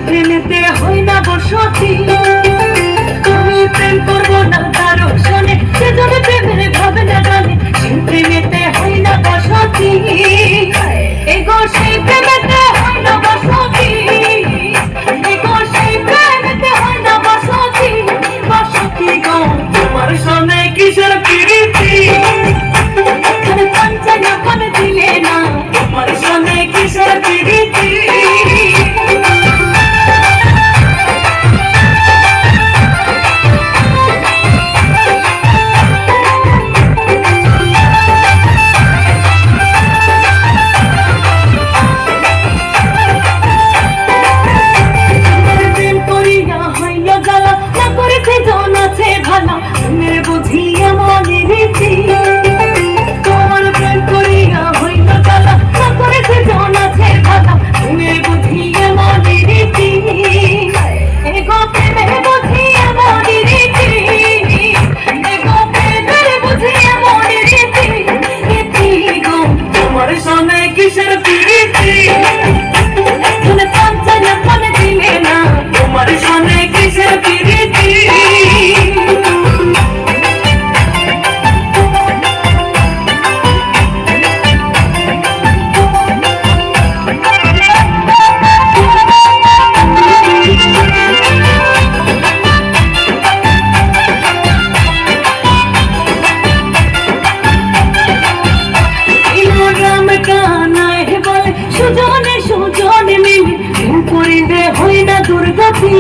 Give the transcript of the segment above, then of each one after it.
প্রেমেতে হয় না বসতি, আমি প্রেম করবো না কারো শোনে, সেজন্য প্রেমের ভাবে না জানে, সেই প্রেমেতে হয় না বসতি, এগো সেই প্রেমেতে হয় না বসতি, এগো সেই প্রেমেতে হয় না বসতি, বসতি গো তোমার শোনে কিসের প্রীতি, এখানে পাঞ্চানা করে দিলে না, তোমার শোনে কিসের প্রীতি। কিসের প্রীতি, এখানে পাঞ্চানা করে দিলে না, তোমার শোনে কিসের প্রীতি। সুজনে সুজনে মিলে করিলে হয় না দুর্গতি,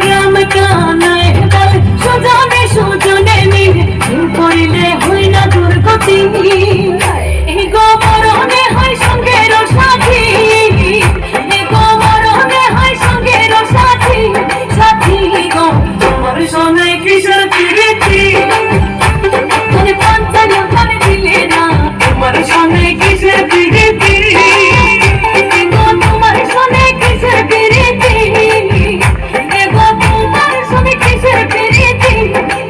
রাম কানায় বলে সুজনে সুজনে মিলে করিলে হয় না দুর্গতি, এই গোবরণে হয় সঙ্গের সাথী, এই গোবরণে হয় সঙ্গের সাথী, সাথী গো তোমার শোনে কিসের প্রীতি, এখানে পাঞ্চানা করে দিলে না, তোমার শোনে কিসের প্রীতি, তোমার শোনে কিসের প্রীতি, এগো তোমার শোনে কিসের প্রীতি,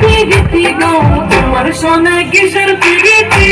প্রীতি গো তোমার শোনে কিসের প্রীতি।